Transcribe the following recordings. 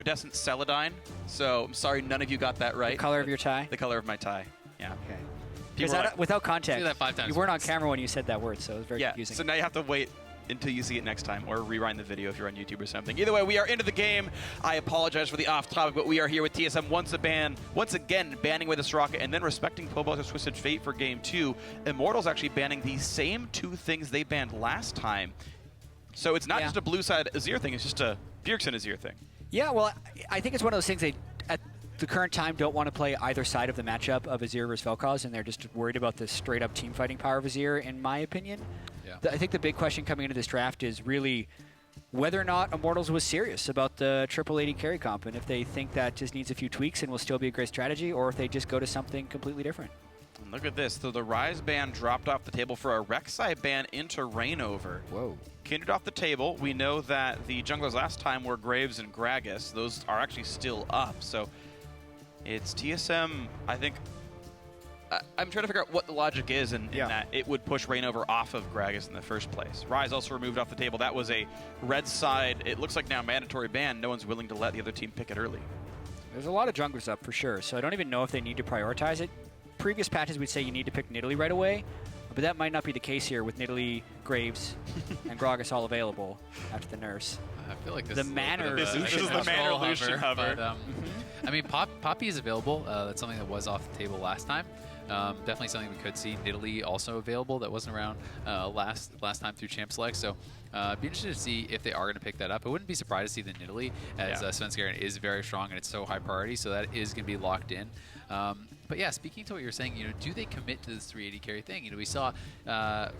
iridescent celadine. So I'm sorry none of you got that right. The color of your tie? The color of my tie. Yeah. Okay. People Because without context, that 5 times you weren't on once. camera when you said that word, so it was very confusing. So now you have to wait until you see it next time, or rewind the video if you're on YouTube or something. Either way, we are into the game. I apologize for the off-topic, but we are here with TSM once again banning with this rocket, and then respecting Pobelter's Twisted Fate for Game 2. Immortals actually banning the same 2 things they banned last time. So it's not just a blue side Azir thing, it's just a Bjergsen Azir thing. Yeah, well, I think it's one of those things they, at the current time, don't want to play either side of the matchup of Azir versus Vel'Koz, and they're just worried about the straight-up team fighting power of Azir, in my opinion. Yeah. I think the big question coming into this draft is really whether or not Immortals was serious about the triple AD carry comp, and if they think that just needs a few tweaks and will still be a great strategy, or if they just go to something completely different. And look at this. So the Ryze ban dropped off the table for a Rek'Sai ban into Reignover. Whoa. Kindred off the table. We know that the junglers last time were Graves and Gragas. Those are actually still up. So it's TSM, I think. I'm trying to figure out what the logic is in that it would push Reignover off of Gragas in the first place. Ryze also removed off the table. That was a red side. It looks like now mandatory ban. No one's willing to let the other team pick it early. There's a lot of junglers up for sure, so I don't even know if they need to prioritize it. Previous patches would say you need to pick nidalee right away, but that might not be the case here with nidalee, Graves, and Gragas all available after the nurse. I feel like this is the Manor Lucian hover. But, I mean, Poppy is available. That's something that was off the table last time. Definitely something we could see. nidalee also available. That wasn't around last time through Champ Select. So be interested to see if they are going to pick that up. I wouldn't be surprised to see the nidalee, as Svenskeren is very strong and it's so high priority. So that is going to be locked in. But yeah, speaking to what you're saying, do they commit to this 380 carry thing? We saw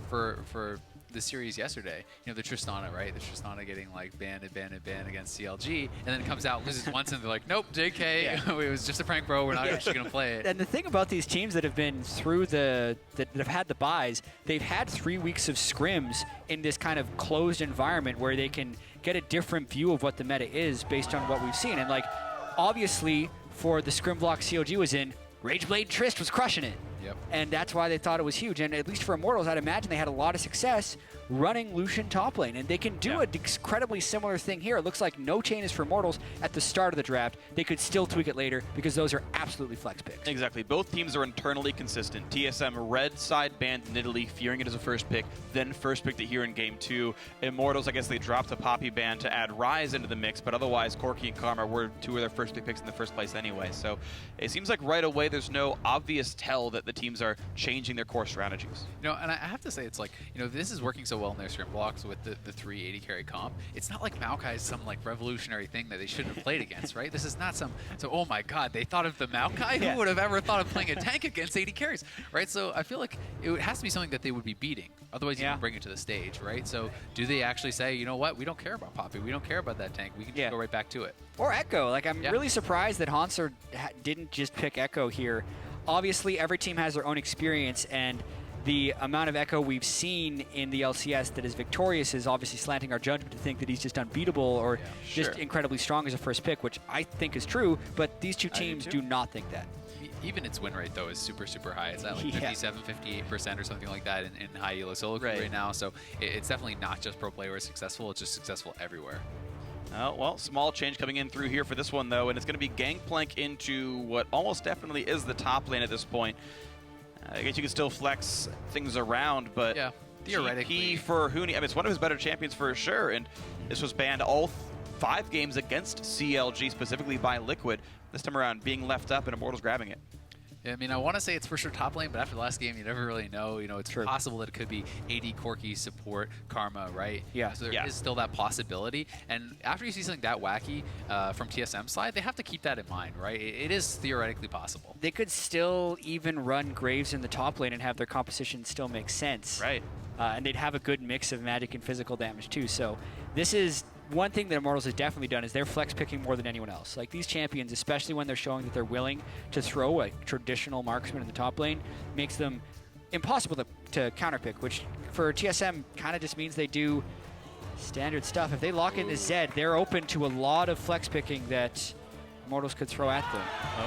for the series yesterday, the Tristana, right? The Tristana getting like banned against CLG, and then it comes out, loses once, and they're like, nope, JK, it was just a prank, bro. We're not actually gonna play it. And the thing about these teams that have been through that have had the buys, they've had 3 weeks of scrims in this kind of closed environment where they can get a different view of what the meta is based on what we've seen. And like, obviously, for the scrim block CLG was in, Rageblade Trist was crushing it. Yep. And that's why they thought it was huge. And at least for Immortals, I'd imagine they had a lot of success running Lucian top lane. And they can do an incredibly similar thing here. It looks like no changes for Immortals at the start of the draft. They could still tweak it later because those are absolutely flex picks. Exactly. Both teams are internally consistent. TSM red side banned nidalee, fearing it as a first pick, then first picked it here in Game 2. Immortals, I guess they dropped the Poppy ban to add Ryze into the mix, but otherwise Corki and Karma were 2 of their first picks in the first place anyway. So it seems like right away there's no obvious tell that the teams are changing their core strategies. And I have to say, it's like, this is working so well in their scrim blocks with the 380 carry comp. It's not like Maokai is some like revolutionary thing that they shouldn't have played against, right? This is not so oh my god, they thought of the Maokai? Who would have ever thought of playing a tank against 80 carries, right? So I feel like it has to be something that they would be beating. Otherwise you can bring it to the stage, right? So do they actually say, you know what, we don't care about Poppy, we don't care about that tank, we can just go right back to it. Or Echo. Like, I'm really surprised that Hauntzer didn't just pick Echo here. Obviously, every team has their own experience, and the amount of Echo we've seen in the LCS that is victorious is obviously slanting our judgment to think that he's just unbeatable or just incredibly strong as a first pick, which I think is true, but these two teams do not think that. Even its win rate, though, is super, super high. It's at like 57, 58% or something like that in high elo solo queue right now, so it's definitely not just pro player is successful, it's just successful everywhere. Well, small change coming in through here for this one, though, and it's going to be Gangplank into what almost definitely is the top lane at this point. I guess you can still flex things around, but theoretically, TP for Huni, I mean, it's one of his better champions for sure, and this was banned all 5 games against CLG, specifically by Liquid. This time around, being left up and Immortals grabbing it. Yeah, I mean, I want to say it's for sure top lane, but after the last game, you never really know. It's possible that it could be AD, Corki, support, Karma, right? Yeah. So there is still that possibility. And after you see something that wacky from TSM side, they have to keep that in mind, right? It is theoretically possible. They could still even run Graves in the top lane and have their composition still make sense. Right. And they'd have a good mix of magic and physical damage, too. So this is one thing that Immortals has definitely done is they're flex picking more than anyone else. Like, these champions, especially when they're showing that they're willing to throw a traditional marksman in the top lane, makes them impossible to counterpick, which for TSM kind of just means they do standard stuff. If they lock into Zed, they're open to a lot of flex picking that Immortals could throw at them.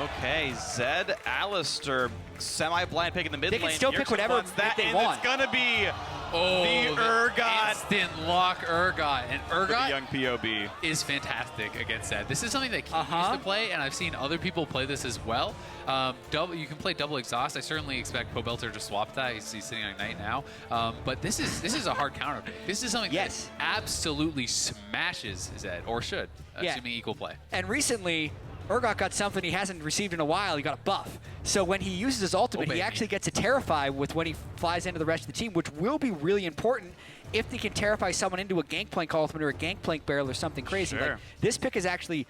Okay, Zed, Alistar, semi-blind pick in the mid lane. They can still pick whatever that they want. It's going to be Oh, the Urgot. Instant lock Urgot. And For the Urgot young POB. is fantastic against Zed. This is something that King used to play, and I've seen other people play this as well. You can play double exhaust. I certainly expect Pobelter to swap that. He's sitting on Ignite now. But this is a hard counter pick. This is something that absolutely smashes Zed, or should, assuming equal play. And recently, Urgot got something he hasn't received in a while. He got a buff. So when he uses his ultimate, he actually gets to Terrify with when he flies into the rest of the team, which will be really important if they can Terrify someone into a Gangplank ultimate or a Gangplank barrel or something crazy. Sure. Like, this pick is actually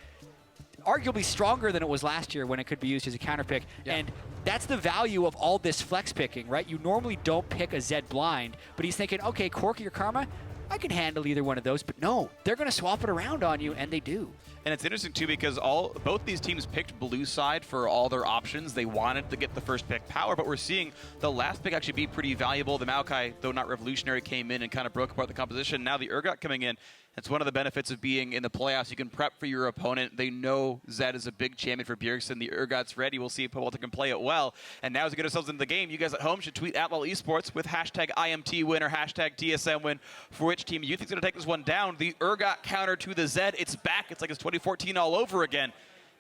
arguably stronger than it was last year when it could be used as a counter pick. Yeah. And that's the value of all this flex picking, right? You normally don't pick a Zed blind, but he's thinking, okay, Corki or Karma, I can handle either one of those, but no, they're going to swap it around on you, and they do. And it's interesting, too, because both these teams picked blue side for all their options. They wanted to get the first pick power, but we're seeing the last pick actually be pretty valuable. The Maokai, though not revolutionary, came in and kind of broke apart the composition. Now the Urgot coming in. That's one of the benefits of being in the playoffs. You can prep for your opponent. They know Zed is a big champion for Bjergsen. The Urgot's ready. We'll see if Pobelter can play it well. And now as we get ourselves into the game, you guys at home should tweet @LOL Esports with hashtag IMT win or hashtag TSM win for which team you think is going to take this one down. The Urgot counter to the Zed. It's back. It's like it's 2014 all over again.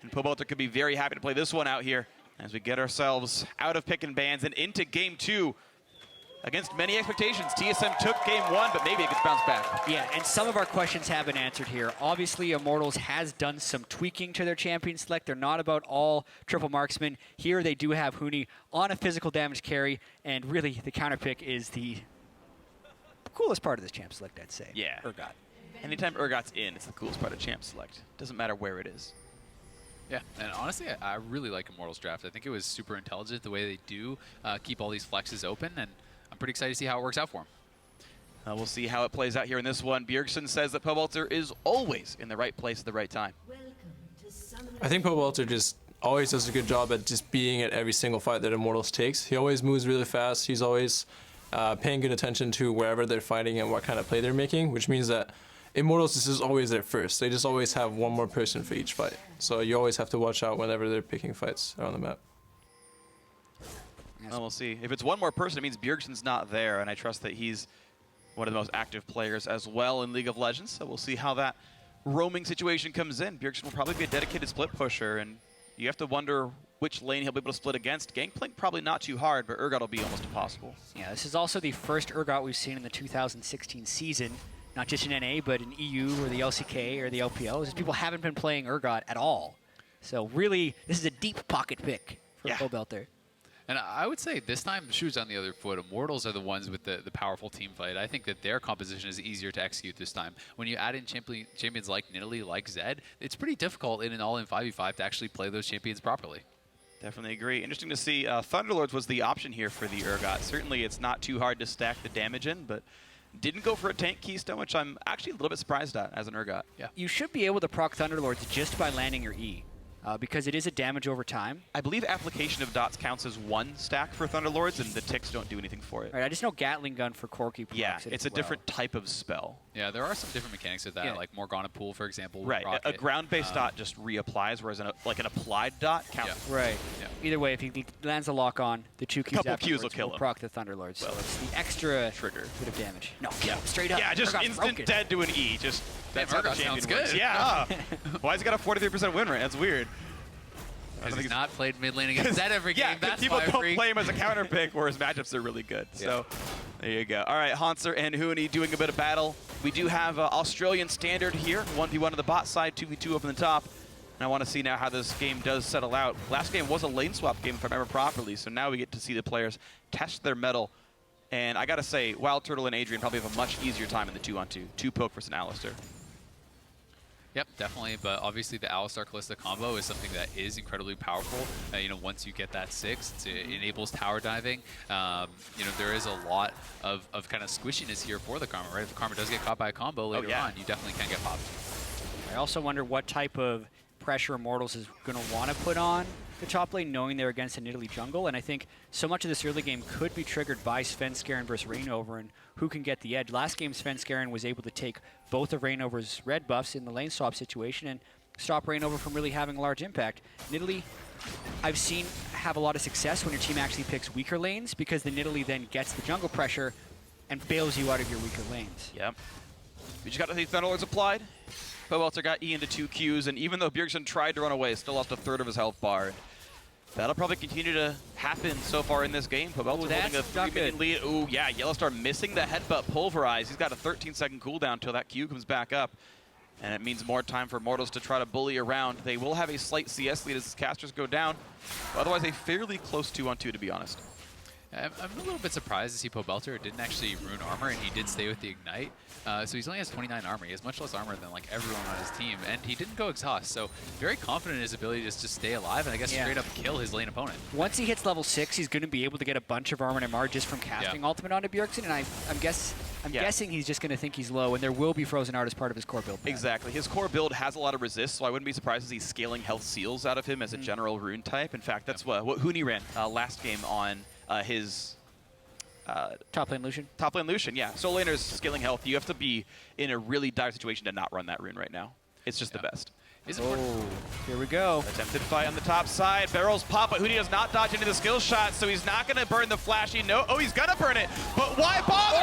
And Pobelter could be very happy to play this one out here as we get ourselves out of pick and bans and into game 2. Against many expectations, TSM took game 1, but maybe it gets bounced back. Yeah, and some of our questions have been answered here. Obviously, Immortals has done some tweaking to their champion select. They're not about all triple marksmen. Here they do have Huni on a physical damage carry, and really the counter pick is the coolest part of this champ select, I'd say. Yeah. Urgot. Anytime Urgot's in, it's the coolest part of champ select. Doesn't matter where it is. Yeah, and honestly, I really like Immortals draft. I think it was super intelligent the way they do keep all these flexes open, and I'm pretty excited to see how it works out for him. We'll see how it plays out here in this one. Bjergsen says that Pobelter is always in the right place at the right time. I think Pobelter just always does a good job at just being at every single fight that Immortals takes. He always moves really fast. He's always paying good attention to wherever they're fighting and what kind of play they're making, which means that Immortals is just always there first. They just always have one more person for each fight. So you always have to watch out whenever they're picking fights around the map. Well, we'll see. If it's one more person, it means Bjergsen's not there, and I trust that he's one of the most active players as well in League of Legends. So we'll see how that roaming situation comes in. Bjergsen will probably be a dedicated split pusher, and you have to wonder which lane he'll be able to split against. Gangplank probably not too hard, but Urgot will be almost impossible. Yeah, this is also the first Urgot we've seen in the 2016 season, not just in NA, but in EU or the LCK or the LPL. Just people haven't been playing Urgot at all. So really, this is a deep pocket pick for Pobelter. And I would say this time, shoes on the other foot. Immortals are the ones with the powerful team fight. I think that their composition is easier to execute this time. When you add in champions like nidalee, like Zed, it's pretty difficult in an all-in 5v5 to actually play those champions properly. Definitely agree. Interesting to see. Thunderlords was the option here for the Urgot. Certainly it's not too hard to stack the damage in, but didn't go for a tank keystone, which I'm actually a little bit surprised at as an Urgot. Yeah. You should be able to proc Thunderlords just by landing your E. Because it is a damage over time. I believe application of dots counts as one stack for Thunderlords, and the ticks don't do anything for it. Right, I just know Gatling Gun for Corki. Yeah, it's a different type of spell. Yeah, there are some different mechanics of that, like Morgana Pool, for example. Right, a ground-based dot just reapplies, whereas like an applied dot counts. Yeah. Right. Yeah. Either way, if he lands a lock on, the 2 Qs couple Qs will kill him. Proc the Thunderlord, so it's the extra trigger bit of damage. No, straight up. Yeah, just Urgot's instant broken. dead to an E. Just that's how the champion sounds works. good. Yeah. Why has he got a 43% win rate? That's weird. Because he's not played mid lane against Zed every game. Yeah, that's people why don't play him as a counter pick, whereas matchups are really good. So there you go. All right, Hauntzer and Huni doing a bit of battle. We do have Australian standard here, 1v1 on the bot side, 2v2 up in the top. And I want to see now how this game does settle out. Last game was a lane swap game, if I remember properly, so now we get to see the players test their mettle. And I got to say, wildturtle and Adrian probably have a much easier time in the 2-on-2. 2-poke versus an Alistar. Yep, definitely. But obviously, the Alistar Kalista combo is something that is incredibly powerful. You know, once you get that 6, it enables tower diving. You know, there is a lot of kind of squishiness here for the Karma, right? If the Karma does get caught by a combo later on, you definitely can get popped. I also wonder what type of pressure Immortals is going to want to put on the top lane, knowing they're against a nidalee jungle. And I think so much of this early game could be triggered by Svenskeren versus Reignover and who can get the edge. Last game, Svenskeren was able to take both of Reignover's red buffs in the lane swap situation and stop Reignover from really having a large impact. Nidalee, I've seen have a lot of success when your team actually picks weaker lanes because the nidalee then gets the jungle pressure and bails you out of your weaker lanes. Yep. We just got the Thunderlords applied. Pobelter got E into 2 Qs, and even though Bjergsen tried to run away, still lost a third of his health bar. That'll probably continue to happen so far in this game. Pobelter holding a 3-minute lead. Ooh, yeah, Yellowstar missing the headbutt pulverize. He's got a 13-second cooldown until that Q comes back up. And it means more time for Immortals to try to bully around. They will have a slight CS lead as casters go down. Otherwise, a fairly close 2-on-2, to be honest. I'm a little bit surprised to see Pobelter didn't actually ruin armor, and he did stay with the Ignite. So he only has 29 armor. He has much less armor than like everyone on his team, and he didn't go exhaust. So very confident in his ability to just stay alive and I guess straight up kill his lane opponent. Once he hits level 6, he's going to be able to get a bunch of armor and MR just from casting ultimate onto Bjergsen, and I'm guessing he's just going to think he's low, and there will be Frozen Art as part of his core build. Exactly. His core build has a lot of resist, so I wouldn't be surprised as he's scaling health seals out of him as a general rune type. In fact, that's what Huni ran last game on his... Top lane Lucian? Top lane Lucian, yeah. Soul laners scaling health. You have to be in a really dire situation to not run that rune right now. It's just the best. Here we go. Attempted fight on the top side. Barrels pop, but Huni does not dodge into the skill shot, so he's not going to burn the flashy. No, he's going to burn it, but why bother?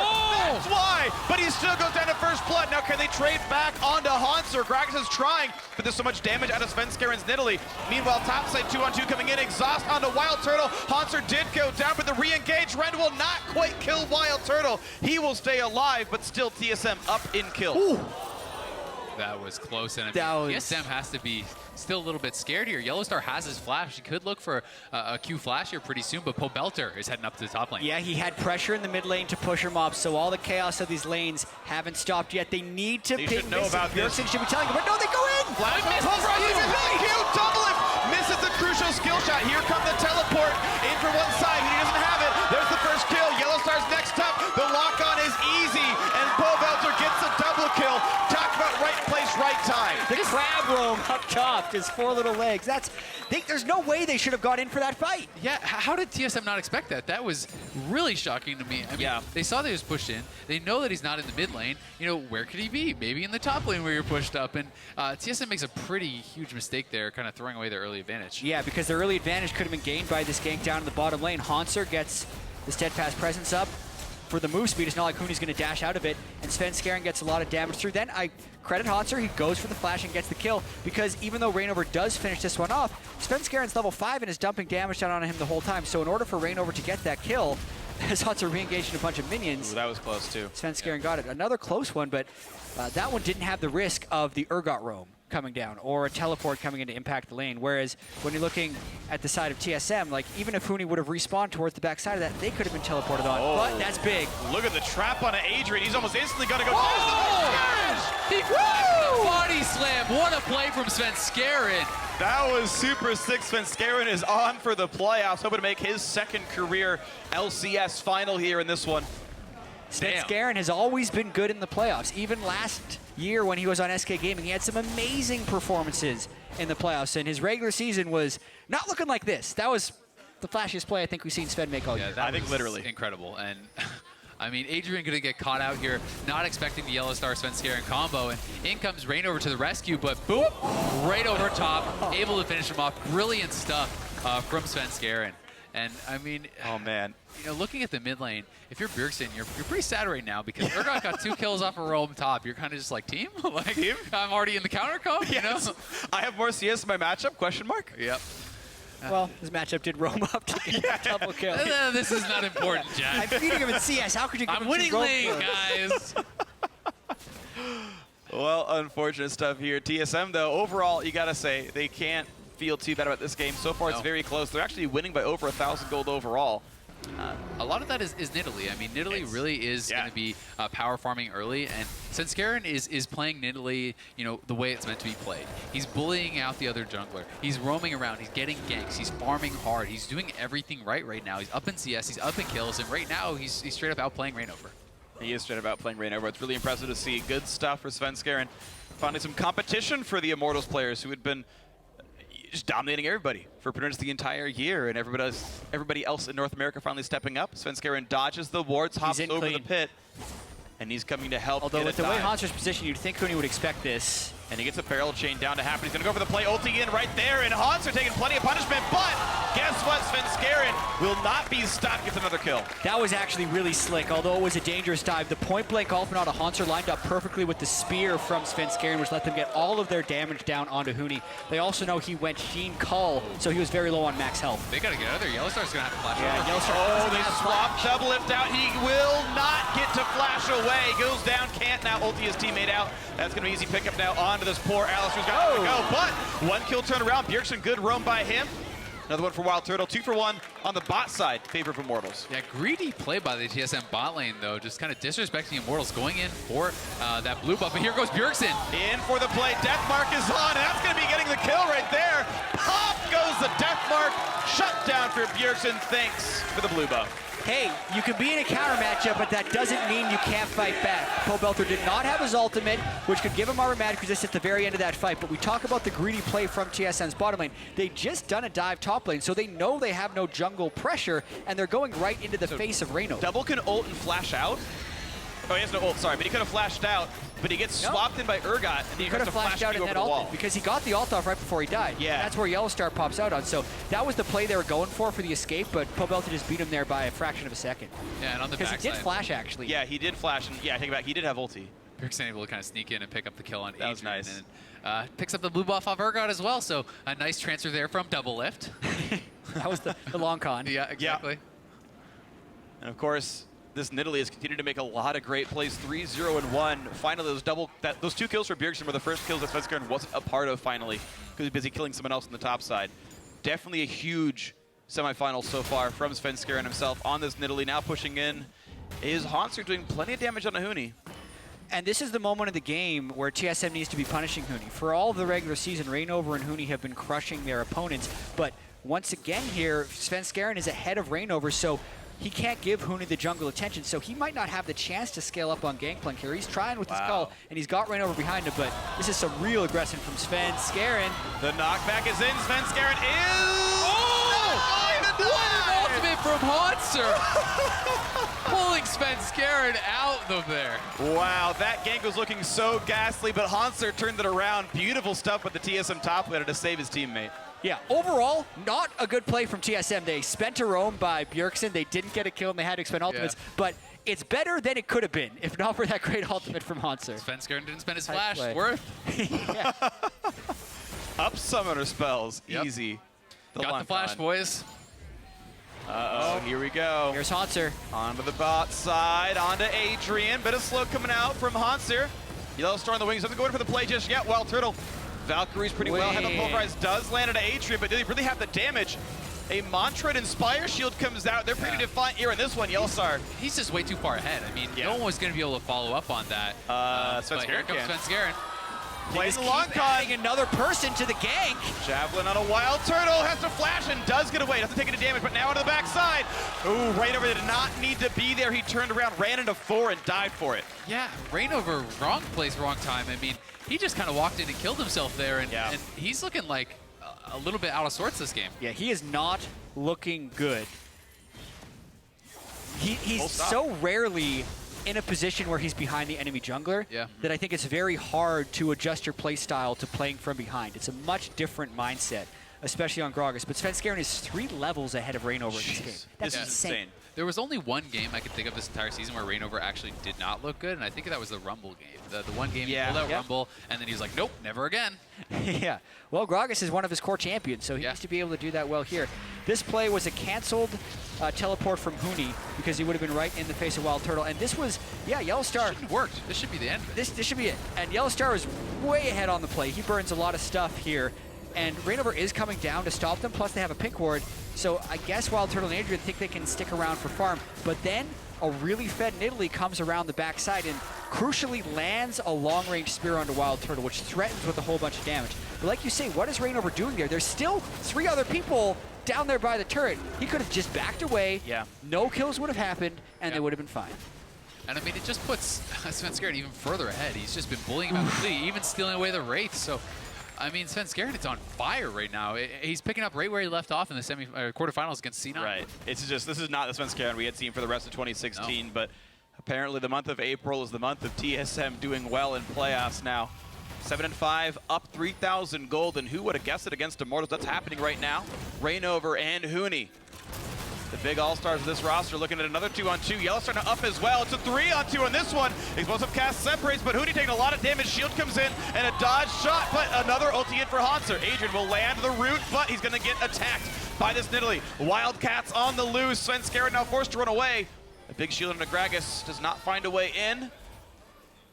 That's why! But he still goes down to first blood. Now can they trade back onto Hauntzer? Gragas is trying, but there's so much damage out of Svenskeren's nidalee. Meanwhile, topside 2-on-2 coming in. Exhaust onto wildturtle. Hauntzer did go down, but the re-engage. Ren will not quite kill wildturtle. He will stay alive, but still TSM up in kill. Ooh. That was close, and TSM has to be still a little bit scared here. Yellowstar has his flash. He could look for a Q flash here pretty soon, but Pobelter is heading up to the top lane. Yeah, he had pressure in the mid lane to push her mobs, so all the chaos of these lanes haven't stopped yet. They need to ping know about this. Bjergsen should be telling him, but no, they go in! Doublelift misses the crucial skill shot. Here come the teleport in for one side. He doesn't have it. There's the first kill. Yellowstar's next up. The lock-on is easy, and Pobelter gets a double kill. Talk about right place, right time. The crab roam up top, his 4 little legs. There's no way they should have got in for that fight. Yeah, how did TSM not expect that? That was really shocking to me. I mean, they saw that he was pushed in. They know that he's not in the mid lane. You know, where could he be? Maybe in the top lane where you're pushed up. And TSM makes a pretty huge mistake there, kind of throwing away their early advantage. Yeah, because their early advantage could have been gained by this gank down in the bottom lane. Hauntzer gets the steadfast presence up. For the move speed, it's not like Huni's going to dash out of it, and Svenskeren gets a lot of damage through. Then I credit Hauntzer, he goes for the flash and gets the kill, because even though Reignover does finish this one off, Svenskeren's level 5 and is dumping damage down on him the whole time. So in order for Reignover to get that kill, as Hauntzer re-engaged in a bunch of minions. Ooh, that was close too. Svenskeren got it. Another close one, but that one didn't have the risk of the Urgot roam coming down or a teleport coming in to impact the lane. Whereas when you're looking at the side of TSM, like even if Huni would have respawned towards the back side of that, they could have been teleported on. But that's big. Look at the trap on Adrian. He's almost instantly going to go. He body slam. What a play from Svenskeren. That was super sick. Svenskeren is on for the playoffs, hoping to make his second career LCS final here in this one. Svenskeren has always been good in the playoffs. Even last year when he was on SK Gaming, he had some amazing performances in the playoffs, and his regular season was not looking like this. That was the flashiest play I think we've seen Sven make all year. I think literally incredible. And I mean, Adrian going to get caught out here, not expecting the Yellowstar Svenskeren combo, and in comes Reignover to the rescue, but boom, right over top, able to finish him off. Brilliant stuff from Svenskeren. And I mean, oh man, you know, looking at the mid lane, if you're Bjergsen, you're pretty sad right now because Urgot got 2 kills off a roam top. You're kind of just like, team? Like, team? I'm already in the counter comp, you know? I have more CS in my matchup, question mark? Yep. Well, this matchup did roam up to get a double kill. This is not important, Jack. I'm beating him in CS. How could you give him I'm winning lane, guys. Well, unfortunate stuff here. TSM, though, overall, you got to say, they can't feel too bad about this game. So far, it's very close. They're actually winning by over 1,000 gold overall. A lot of that is nidalee. I mean, nidalee really is going to be power farming early, and Svenskeren is playing nidalee, you know, the way it's meant to be played. He's bullying out the other jungler. He's roaming around. He's getting ganks. He's farming hard. He's doing everything right now. He's up in CS. He's up in kills, and right now he's straight up outplaying Reignover. He is straight up outplaying Reignover. It's really impressive to see. Good stuff for Svenskeren. Finally, some competition for the Immortals players who had been just dominating everybody for pretty much the entire year, and everybody else in North America finally stepping up. Svenskeren dodges the wards, hops over the pit, and he's coming to help. Although with the way Hauntzer's position, you'd think Huni would expect this. And he gets a barrel chain down to happen. He's going to go for the play, ulti in right there, and Hauntzer taking plenty of punishment, but guess what? Svenskeren will not be stopped, gets another kill. That was actually really slick, although it was a dangerous dive. The point-blank ult out of Hauntzer lined up perfectly with the spear from Svenskeren, which let them get all of their damage down onto Huni. They also know he went Sheen Cull, so he was very low on max health. They got to get out of there. Yellowstar's going to have to flash Yeah, over. Yellowstar. Oh, they swapped Doublelift out. He will not get to flash away. Goes down, can't now ulti his teammate out. That's going to be easy pickup now onto this poor Alistar's got to go. But one kill turnaround. Bjergsen, good roam by him. Another one for wildturtle. 2 for 1 on the bot side. Favor of Immortals. Yeah, greedy play by the TSM bot lane, though. Just kind of disrespecting Immortals, going in for that blue buff. And here goes Bjergsen. In for the play. Death Mark is on, and that's going to be getting the kill right there. Pop goes the Death Mark. Shut down for Bjergsen. Thanks for the blue buff. Hey, you can be in a counter matchup, but that doesn't mean you can't fight back. Pobelter did not have his ultimate, which could give him automatic resist at the very end of that fight, but we talk about the greedy play from TSM's bottom lane. They just done a dive top lane, so they know they have no jungle pressure, and they're going right into the face of Reignover. Double can ult and flash out. Oh, he has no ult, sorry, but he could have flashed out, but he gets swapped in by Urgot, and He he could has have to flash flashed out and over then the wall. ulted, because he got the ult off right before he died. Yeah. That's where Yellowstar pops out on, so that was the play they were going for the escape, but Pobelter just beat him there by a fraction of a second. Yeah, and on the Because backside, he did flash, actually. Yeah, he did flash, and yeah, I take it back, he did have ulti. Bjergsen able to kind of sneak in and pick up the kill on Adrian. That was nice. And picks up the blue buff off Urgot as well, so a nice transfer there from Doublelift. That was the long con. Yeah, exactly. And of course, this nidalee has continued to make a lot of great plays. 3-0 and 1. Finally, those 2 kills for Bjergsen were the first kills that Svenskeren wasn't a part of. Finally, because he was busy killing someone else on the top side. Definitely a huge semifinal so far from Svenskeren himself on this nidalee. Now pushing in is Hauntzer, doing plenty of damage on the Huni. And this is the moment of the game where TSM needs to be punishing Huni. For all of the regular season, Reignover and Huni have been crushing their opponents, but once again here, Svenskeren is ahead of Reignover, so he can't give Huni the jungle attention, so he might not have the chance to scale up on Gangplank here. He's trying with his call, and he's got Reignover behind him, but this is some real aggression from Svenskeren. The knockback is in. Svenskeren is... Oh! What an ultimate from Hauntzer! Pulling Svenskeren out of there. Wow, that gank was looking so ghastly, but Hauntzer turned it around. Beautiful stuff with the TSM top laner to save his teammate. Yeah, overall, not a good play from TSM. They spent a roam by Bjergsen. They didn't get a kill, and they had to expend ultimates. But it's better than it could have been, if not for that great ultimate from Hauntzer. Svenskeren didn't spend his Nice flash. play. Worth. Yeah. Up summoner spells, Yep. easy. Got the flash, boys. Uh-oh, here we go. Here's Hauntzer. Onto the bot side, onto Adrian. Bit of slow coming out from Hauntzer. Yellowstar on the wings, doesn't go in for the play just yet. wildturtle. Valkyrie's pretty well. Heaven Pulverize does land at Adrian, but did he really have the damage? A Montread Inspire Shield comes out. They're pretty defiant here in this one. Yellowstar. He's just way too far ahead. I mean, no one was going to be able to follow up on that. But here Svenskeren comes can. Svenskeren. Plays the Keep long con. adding another person to the gank. Javelin on a wildturtle, has to flash and does get away. Doesn't take any damage, but now onto the backside. Ooh, Reignover did not need to be there. He turned around, ran into 4, and dived for it. Yeah, Reignover, wrong place, wrong time. I mean, he just kind of walked in and killed himself there, and he's looking like a little bit out of sorts this game. Yeah, he is not looking good. He's so rarely in a position where he's behind the enemy jungler that I think it's very hard to adjust your play style to playing from behind. It's a much different mindset, especially on Gragas. But Svenskeren is 3 levels ahead of Reignover in this game. That's insane. There was only one game I could think of this entire season where Reignover actually did not look good, and I think that was the Rumble game. The one game he pulled out Rumble, and then he was like, nope, never again. Yeah. Well, Gragas is one of his core champions, so he needs to be able to do that well here. This play was a canceled teleport from Huni because he would have been right in the face of wildturtle. And this was, Yellowstar. This should have worked. This should be the end of it. This should be it. And Yellowstar is way ahead on the play. He burns a lot of stuff here. And Reignover is coming down to stop them, plus they have a pink ward. So I guess wildturtle and Adrian think they can stick around for farm. But then a really fed nidalee comes around the backside and crucially lands a long-range spear onto wildturtle, which threatens with a whole bunch of damage. But like you say, what is Reignover doing there? There's still 3 other people down there by the turret. He could have just backed away. No kills would have happened, and they would have been fine. And I mean, it just puts Svenskeren even further ahead. He's just been bullying him out of the lead, even stealing away the Wraith. So, I mean, Svenskeren is on fire right now. He's picking up right where he left off in the quarterfinals against C9. Right. It's just, this is not the Svenskeren we had seen for the rest of 2016, but apparently the month of April is the month of TSM doing well in playoffs now. 7 and 5, up 3,000 gold, and who would have guessed it against Immortals? That's happening right now. Reignover and Huni, the big all-stars of this roster, looking at another 2-on-2. Yellowstar now up as well. It's a 3-on-2 on this one. Explosive cast separates, but Huni taking a lot of damage. Shield comes in, and a dodge shot, but another ulti in for Hauntzer. Adrian will land the root, but he's going to get attacked by this nidalee. Wildcats on the loose. Svenskeren now forced to run away. A big shield into Gragas does not find a way in.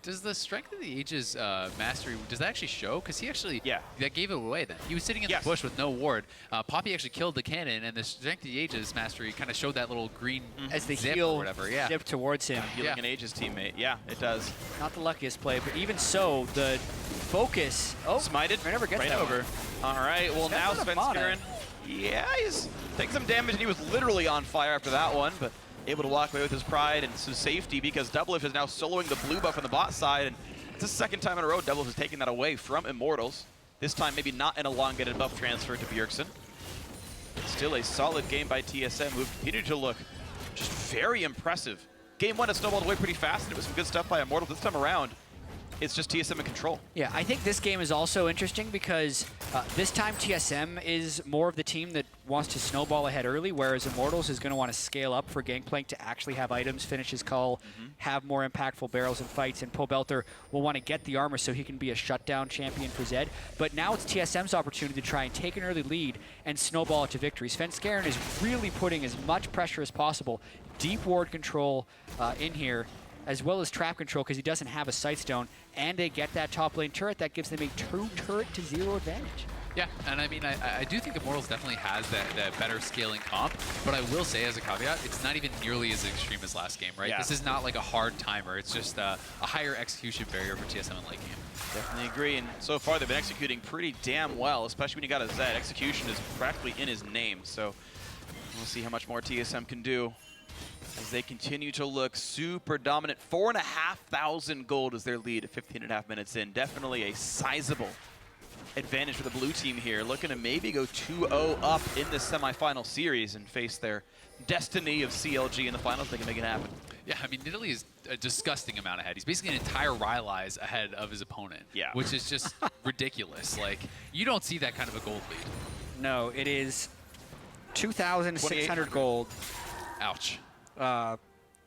Does the Strength of the Ages mastery, does that actually show? Because he actually, Yeah. that gave it away then. He was sitting in Yes. the bush with no ward. Poppy actually killed the cannon, and the Strength of the Ages mastery kind of showed that little green As the zip heal or whatever. Yeah. dipped towards him. Healing Yeah. an Aegis teammate. Yeah, it does. Not the luckiest play, but even so, the focus. Oh, Smited. Reignover gets right that over. one. All right, well now That's not a mana. Svenskeren, yeah, he's taking some damage, and he was literally on fire after that one, but able to walk away with his pride and some safety because Doublelift is now soloing the blue buff on the bot side, and it's the second time in a row Doublelift has taken that away from Immortals. This time maybe not an elongated buff transfer to Bjergsen. Still a solid game by TSM, who have continued to look just very impressive. Game 1 has snowballed away pretty fast, and it was some good stuff by Immortals. This time around, it's just TSM in control. Yeah, I think this game is also interesting because this time TSM is more of the team that wants to snowball ahead early, whereas Immortals is going to want to scale up for Gangplank to actually have items, finish his call, have more impactful barrels and fights, and Pobelter will want to get the armor so he can be a shutdown champion for Zed. But now it's TSM's opportunity to try and take an early lead and snowball it to victory. Svenskeren is really putting as much pressure as possible, deep ward control in here, as well as trap control because he doesn't have a sightstone, and they get that top lane turret that gives them a true turret to 0 advantage. Yeah, and I mean, I do think Immortals definitely has that better scaling comp, but I will say as a caveat, it's not even nearly as extreme as last game, right? Yeah. This is not like a hard timer. It's just a higher execution barrier for TSM in late game. Definitely agree, and so far they've been executing pretty damn well, especially when you got a Zed. Execution is practically in his name, so we'll see how much more TSM can do as they continue to look super dominant. 4,500 gold is their lead at 15.5 minutes in. Definitely a sizable advantage for the blue team here, looking to maybe go 2-0 up in the semifinal series and face their destiny of CLG in the finals. They can make it happen. Yeah, I mean, nidalee is a disgusting amount ahead. He's basically an entire Rylai's ahead of his opponent, Yeah. which is just ridiculous. Like, you don't see that kind of a gold lead. No, it is 2,600 gold, Ouch.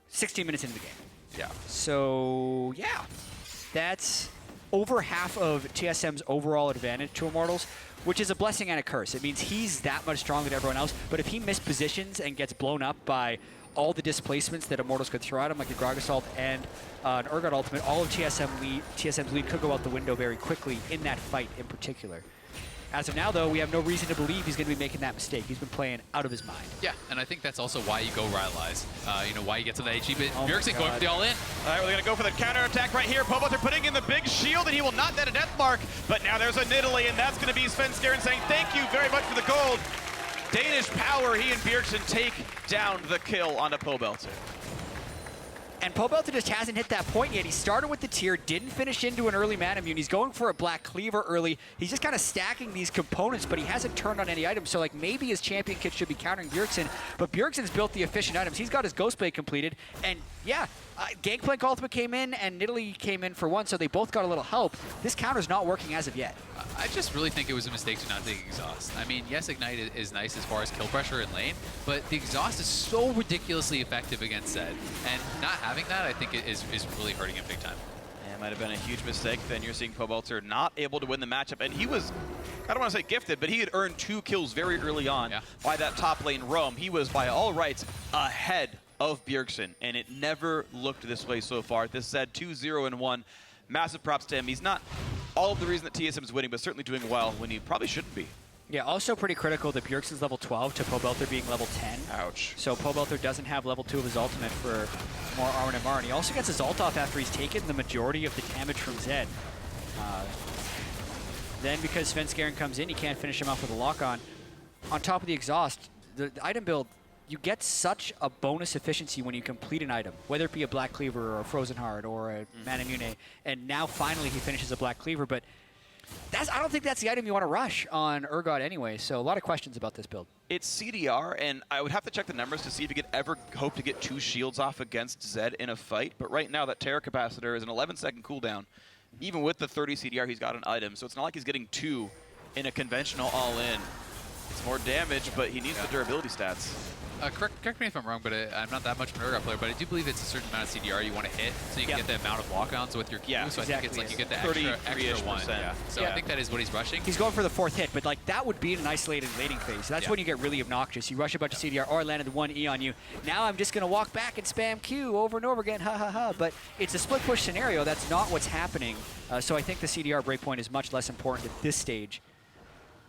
16 minutes into the game. Yeah. So, yeah, that's over half of TSM's overall advantage to Immortals, which is a blessing and a curse. It means he's that much stronger than everyone else, but if he mispositions and gets blown up by all the displacements that Immortals could throw at him, like the Gragas ult and an Urgot ultimate, all of TSM's lead could go out the window very quickly in that fight in particular. As of now, though, we have no reason to believe he's going to be making that mistake. He's been playing out of his mind. Yeah, and I think that's also why you go Rylai's. You know, why you get to the HE, but Oh my Bjergsen going God. for the all-in. All right, we're going to go for the counter-attack right here. Pobelter putting in the big shield, and he will not net a death mark. But now there's a nidalee, and that's going to be Svenskeren saying, thank you very much for the gold. Danish power, he and Bjergsen take down the kill onto Pobelter. And Pobelter just hasn't hit that point yet. He started with the tier, didn't finish into an early mana immune. He's going for a black cleaver early. He's just kind of stacking these components, but he hasn't turned on any items. So like maybe his champion kit should be countering Bjergsen, but Bjergsen's built the efficient items. He's got his Ghostblade completed, and yeah, Gangplank ultimate came in and nidalee came in for one, so they both got a little help. This counter's not working as of yet. I just really think it was a mistake to not take Exhaust. I mean, yes, Ignite is nice as far as kill pressure in lane, but the Exhaust is so ridiculously effective against Zed, and not having that, I think, is really hurting him big time. Yeah, it might have been a huge mistake. Then you're seeing Pobelter not able to win the matchup, and he was, I don't want to say gifted, but he had earned 2 kills very early on by that top lane roam. He was, by all rights, ahead of Bjergsen, and it never looked this way so far. This Zed 2-0-1. Massive props to him. He's not all of the reason that TSM is winning, but certainly doing well when he probably shouldn't be. Yeah, also pretty critical that Bjergsen's level 12 to Pobelter being level 10. Ouch. So Pobelter doesn't have level 2 of his ultimate for more armor and MR, and he also gets his ult off after he's taken the majority of the damage from Zed. Then because Svenskeren comes in, he can't finish him off with a lock-on. On top of the exhaust, the item build, you get such a bonus efficiency when you complete an item, whether it be a Black Cleaver or a Frozen Heart or a Mana Mune, and now finally he finishes a Black Cleaver, but I don't think that's the item you want to rush on Urgot anyway, so a lot of questions about this build. It's CDR, and I would have to check the numbers to see if you could ever hope to get 2 shields off against Zed in a fight, but right now that Terra Capacitor is an 11-second cooldown, even with the 30 CDR, he's got an item, so it's not like he's getting 2 in a conventional all-in. It's more damage, but he needs the durability stats. Correct me if I'm wrong, but I'm not that much of an Urgot player, but I do believe it's a certain amount of CDR you want to hit, so you can get the amount of lock-ons with your Q. So I think it's like you get the extra one. Yeah. So I think that is what he's rushing. He's going for the 4th hit, but like that would be in an isolated laning phase. That's when you get really obnoxious. You rush a bunch of CDR, or I landed the 1E on you. Now I'm just going to walk back and spam Q over and over again, ha ha ha. But it's a split push scenario. That's not what's happening. So I think the CDR breakpoint is much less important at this stage.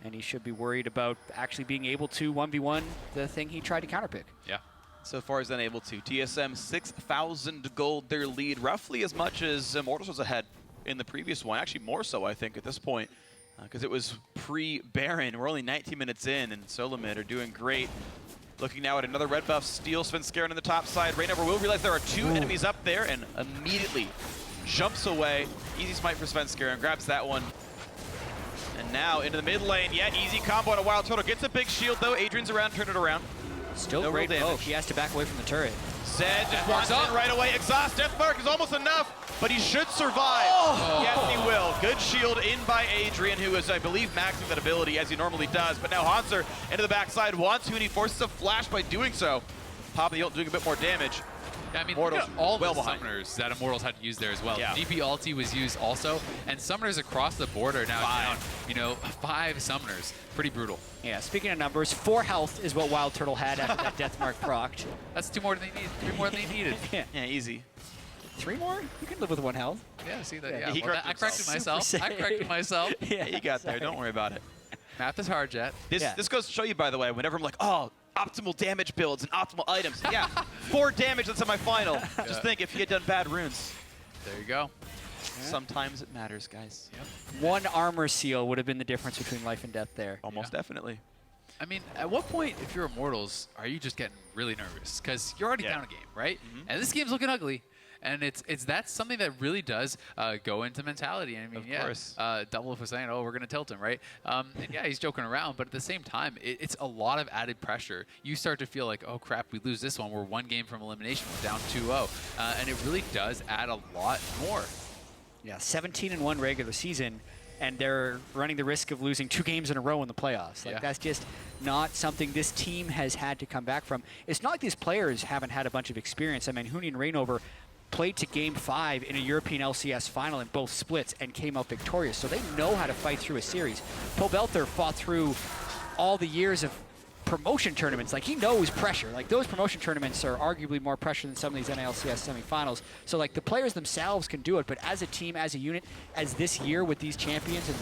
And he should be worried about actually being able to 1v1 the thing he tried to counterpick. Yeah. So far he's unable to. TSM 6,000 gold their lead, roughly as much as Immortals was ahead in the previous one. Actually more so, I think, at this point, because it was pre-Baron. We're only 19 minutes in, and Solomid are doing great. Looking now at another red buff steal. Svenskeren on the top side. Reignover will realize there are 2 enemies up there and immediately jumps away. Easy smite for Svenskeren, grabs that one. And now into the mid lane. Yeah, easy combo on a wildturtle. Gets a big shield though. Adrian's around, turn it around. Still great poke. He has to back away from the turret. Zed just wants it right away. Exhaust Death Mark is almost enough, but he should survive. Yes, he will. Good shield in by Adrian, who is, I believe, maxing that ability as he normally does. But now Hauntzer into the backside wants Huni, forces a flash by doing so. Popping the ult, doing a bit more damage. Yeah, I mean, Immortals all well the behind. summoners that Immortals had to use there as well. Yeah. DP ulti was used also, and summoners across the board are now down, 5 summoners. Pretty brutal. Yeah, speaking of numbers, 4 health is what wildturtle had after that death mark procced. That's 2 more than they needed. 3 more than they needed. Yeah, easy. 3 more? You can live with 1 health. Yeah, see that? Yeah. Yeah, I corrected myself. I corrected myself. Yeah, You got there. Don't worry about it. Math is hard, Jet. This goes to show you, by the way, whenever I'm like, oh, optimal damage builds and optimal items. Yeah, 4 damage in semifinal. Just think if he had done bad runes. There you go. Sometimes it matters, guys. Yep. 1 armor seal would have been the difference between life and death there. Almost definitely. I mean, at what point, if you're Immortals, are you just getting really nervous? Because you're already down a game, right? And this game's looking ugly. And that's something that really does go into mentality. I mean, Of course. Doublelift was saying, oh, we're going to tilt him, right? And yeah, he's joking around, but at the same time, it's a lot of added pressure. You start to feel like, oh, crap, we lose this one. We're 1 game from elimination. We're down 2-0. And it really does add a lot more. Yeah, 17-1 regular season, and they're running the risk of losing 2 games in a row in the playoffs. Like, that's just not something this team has had to come back from. It's not like these players haven't had a bunch of experience. I mean, Huni and Reignover played to Game 5 in a European LCS final in both splits and came out victorious, so they know how to fight through a series. Pobelter fought through all the years of promotion tournaments. Like, he knows pressure. Like, those promotion tournaments are arguably more pressure than some of these NLCS semifinals. So, like, the players themselves can do it, but as a team, as a unit, as this year with these champions and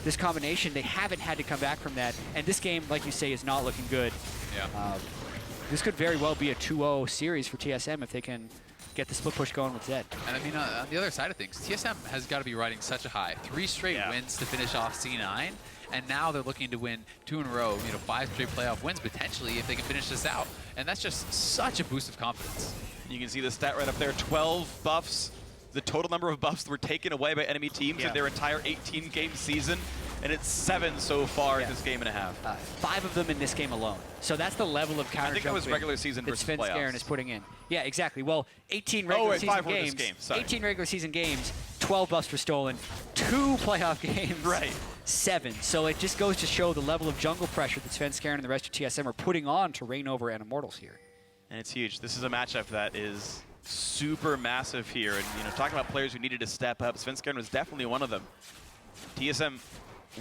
this combination, they haven't had to come back from that. And this game, like you say, is not looking good. Yeah. This could very well be a 2-0 series for TSM if they can get the split push going with Zed. And I mean, on the other side of things, TSM has got to be riding such a high. 3 straight wins to finish off C9, and now they're looking to win 2 in a row, 5 straight playoff wins potentially if they can finish this out. And that's just such a boost of confidence. You can see the stat right up there, 12 buffs. The total number of buffs were taken away by enemy teams in their entire 18-game season, and it's 7 so far in this game and a half. 5 of them in this game alone. So that's the level of counter I think that was regular season versus playoffs. Svenskeren is putting in. Yeah, exactly. Well, 18 regular season 5 games. This game. Sorry. 18 regular season games, 12 buffs were stolen, 2 playoff games. Right. 7. So it just goes to show the level of jungle pressure that Svenskeren and the rest of TSM are putting on to Reignover and Immortals here. And it's huge. This is a matchup that is super massive here. And, talking about players who needed to step up, Svenskeren was definitely one of them. TSM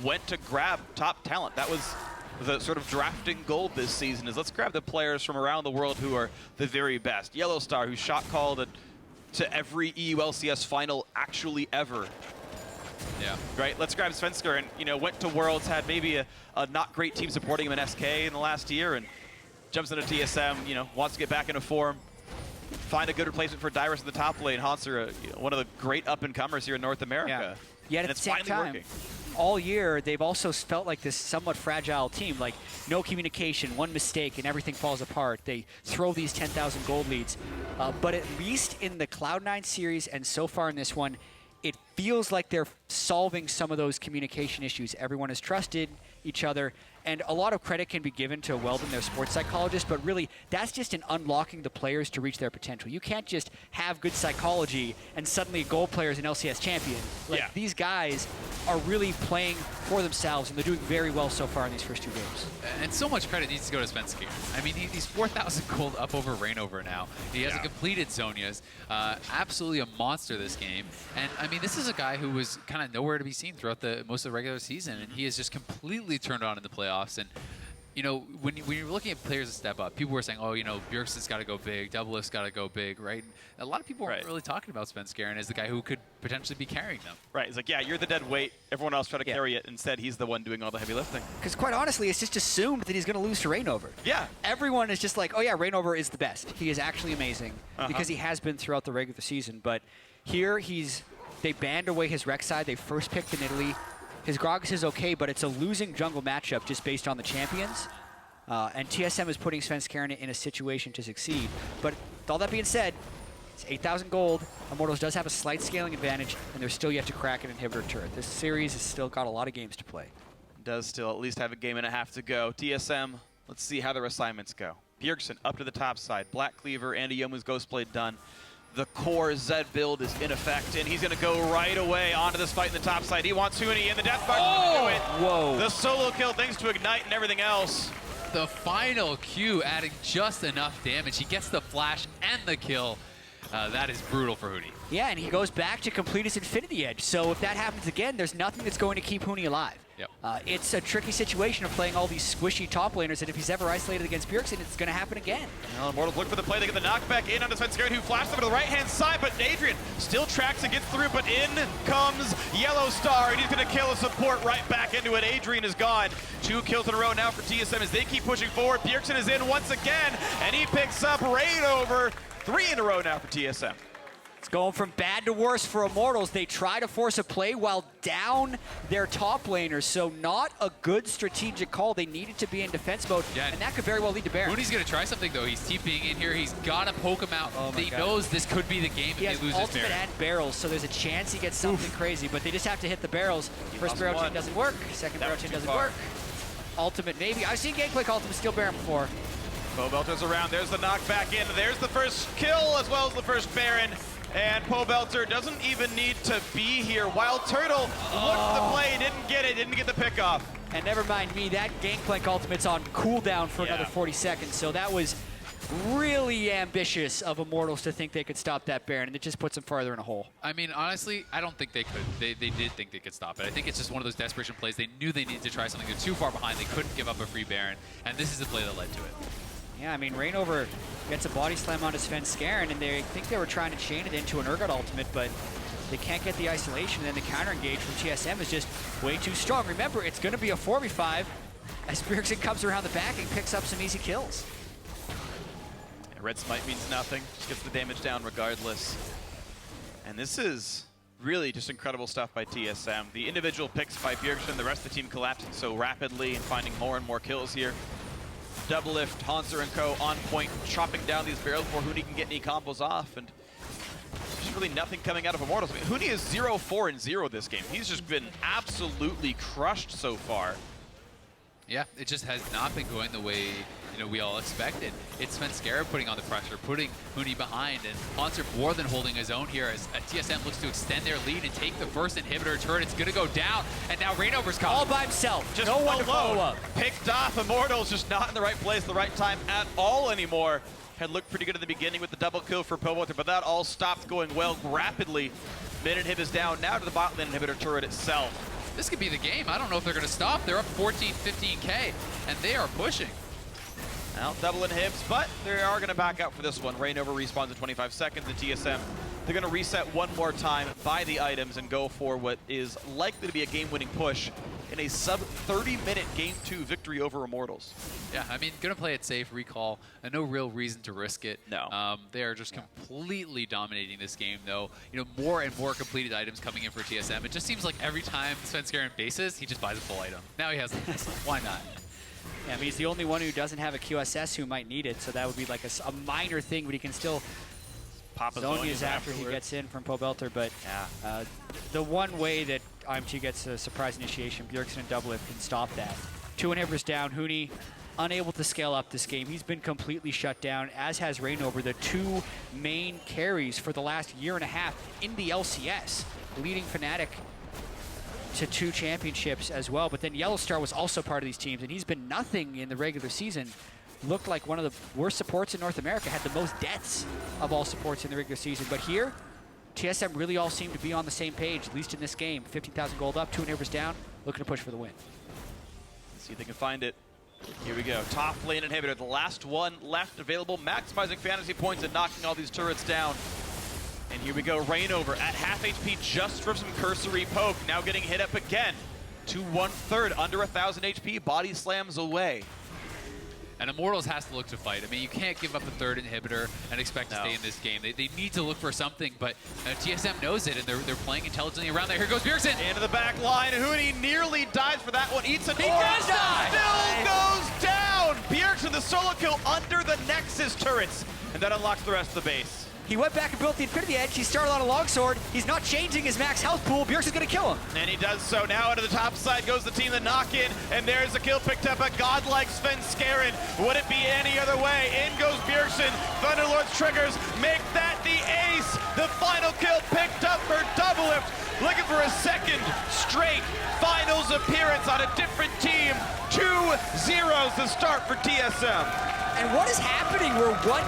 went to grab top talent. That was the sort of drafting goal this season, is let's grab the players from around the world who are the very best. Yellowstar, who shot called to every EU LCS final actually ever. Yeah. Right? Let's grab Svenskeren. Went to Worlds, had maybe a not great team supporting him in SK in the last year, and jumps into TSM, wants to get back into form. Find a good replacement for Dyrus in the top lane. Hauntzer, one of the great up-and-comers here in North America. Yet and at it's the same finally time, working. all year, they've also felt like this somewhat fragile team. Like, no communication, one mistake, and everything falls apart. They throw these 10,000 gold leads. But at least in the Cloud9 series and so far in this one, it feels like they're solving some of those communication issues. Everyone has trusted each other, And a lot of credit can be given to Weldon, their sports psychologist, but really, that's just in unlocking the players to reach their potential. You can't just have good psychology and suddenly a gold player is an LCS champion. Like, these guys are really playing for themselves, and they're doing very well so far in these first 2 games. And so much credit needs to go to Svenskeren. I mean, he's 4,000 gold up over Reignover now. He has a completed Zonias. Absolutely a monster this game. And, I mean, this is a guy who was kind of nowhere to be seen throughout most of the regular season, and he has just completely turned on in the playoffs. And, you know, when you're looking at players that step up, people were saying, oh, you know, Bjergsen's got to go big, Doublelift's got to go big, right? And a lot of people aren't really talking about Svenskeren as the guy who could potentially be carrying them. Right, he's like, yeah, you're the dead weight. Everyone else try to carry it. Instead, he's the one doing all the heavy lifting. Because quite honestly, it's just assumed that he's going to lose to Reignover. Yeah. Everyone is just like, oh yeah, Reignover is the best. He is actually amazing because he has been throughout the regular season. But here they banned away his Rek'Sai. They first picked the nidalee. His Gragas is okay, but it's a losing jungle matchup just based on the champions. And TSM is putting Svenskeren in a situation to succeed. But with all that being said, it's 8,000 gold. Immortals does have a slight scaling advantage, and they're still yet to crack an inhibitor turret. This series has still got a lot of games to play. Does still at least have a game and a half to go. TSM, let's see how their assignments go. Bjergsen up to the top side. Black Cleaver and a Youmuu's Ghostblade done. The core Zed build is in effect, and he's going to go right away onto this fight in the top side. He wants Huni in the death box to do it. Whoa. The solo kill thanks to Ignite and everything else. The final Q adding just enough damage. He gets the flash and the kill. That is brutal for Huni. Yeah, and he goes back to complete his Infinity Edge. So if that happens again, there's nothing that's going to keep Huni alive. Yep. It's a tricky situation of playing all these squishy top laners, and if he's ever isolated against Bjergsen, it's going to happen again. Well, Immortals look for the play. They get the knockback in on the Svenskeren, who flashes over to the right-hand side, but Adrian still tracks and gets through, but in comes Yellowstar, and he's going to kill a support right back into it. Adrian is gone. 2 kills in a row now for TSM as they keep pushing forward. Bjergsen is in once again, and he picks up Reignover. 3 in a row now for TSM. It's going from bad to worse for Immortals. They try to force a play while down their top laners, so not a good strategic call. They needed to be in defense mode, and that could very well lead to Baron. Huni's going to try something, though. He's TPing in here. He's got to poke him out. He knows this could be the game if he has they lose this ultimate Baron. and barrels, so there's a chance he gets something crazy, but they just have to hit the barrels. First barrel chain doesn't work. Second barrel chain doesn't work. Ultimate maybe. I've seen Gangplank ultimate steal Baron before. Pobelter's around. There's the knockback in. There's the first kill as well as the first Baron. And Pobelter doesn't even need to be here. wildturtle looked the play, didn't get it, didn't get the pick off. And never mind me, that Gangplank ultimate's on cooldown for another 40 seconds, so that was really ambitious of Immortals to think they could stop that Baron, and it just puts them farther in a hole. I mean, honestly, I don't think they could. They did think they could stop it. I think it's just one of those desperation plays. They knew they needed to try something. They're too far behind. They couldn't give up a free Baron, and this is the play that led to it. Yeah, I mean, Reignover gets a body slam onto Svenskeren, and they think they were trying to chain it into an Urgot ultimate, but they can't get the isolation, and then the counter engage from TSM is just way too strong. Remember, it's going to be a 4v5 as Bjergsen comes around the back and picks up some easy kills. And Red Smite means nothing, just gets the damage down regardless. And this is really just incredible stuff by TSM. The individual picks by Bjergsen, the rest of the team collapsing so rapidly and finding more and more kills here. Doublelift, Hauntzer and co on point, chopping down these barrels before Huni can get any combos off, and there's really nothing coming out of Immortals. I mean, Huni is 0-4-0 this game. He's just been absolutely crushed so far. Yeah, it just has not been going the way we all expected. It's Svenskeren putting on the pressure, putting Huni behind, and Hauntzer more than holding his own here as TSM looks to extend their lead and take the first inhibitor turret. It's going to go down, and now Reignover's coming. All by himself. Just no one to follow up. Picked off. Immortals just not in the right place, the right time at all anymore. Had looked pretty good at the beginning with the double kill for Pobelter, but that all stopped going well rapidly. Mid inhib is down now to the bot lane inhibitor turret itself. This could be the game. I don't know if they're going to stop. They're up 14, 15K, and they are pushing. Well, double inhibs, but they are going to back out for this one. Reignover respawns in 25 seconds. The TSM, they're going to reset one more time, buy the items, and go for what is likely to be a game-winning push in a sub-30-minute Game 2 victory over Immortals. Yeah, I mean, going to play it safe, recall, and no real reason to risk it. No. They are just completely dominating this game, though. More and more completed items coming in for TSM. It just seems like every time Svenskeren bases, he just buys a full item. Now he has a why not? Yeah, I mean, he's the only one who doesn't have a QSS who might need it, so that would be like a minor thing, but he can still pop a Zonias after he gets in from Pobelter. But the one way that IMT gets a surprise initiation, Bjergsen and Doublelift can stop that. 2 inhibitors down. Huni unable to scale up this game. He's been completely shut down, as has Reignover, the 2 main carries for the last year and a half in the LCS, leading Fnatic to 2 championships as well. But then Yellowstar was also part of these teams, and he's been nothing in the regular season. Looked like one of the worst supports in North America, had the most deaths of all supports in the regular season. But here, TSM really all seem to be on the same page, at least in this game. 15,000 gold up, 2 inhibitors down, looking to push for the win. Let's see if they can find it. Here we go. Top lane inhibitor, the last one left available, maximizing fantasy points and knocking all these turrets down. And here we go, Reignover at half HP just for some cursory poke. Now getting hit up again to 1/3, under 1,000 HP, body slams away. And Immortals has to look to fight. I mean, you can't give up a 3rd inhibitor and expect to stay in this game. They need to look for something, but TSM knows it, and they're playing intelligently around there. Here goes Bjergsen. Into the back line, Huni nearly dies for that one. Eats an He does die! Still goes down! Bjergsen, the solo kill under the Nexus turrets. And that unlocks the rest of the base. He went back and built the Infinity Edge. He started on a longsword. He's not changing his max health pool. Bjergsen's gonna kill him. And he does so. Now into the top side goes the team, the knock-in, and there's a kill picked up, a godlike Svenskeren. Would it be any other way? In goes Bjergsen. Thunderlord's triggers make that the ace. The final kill picked up for Doublelift. Looking for a 2nd straight finals appearance on a different team. 2-0 to start for TSM. And what is happening? We're 1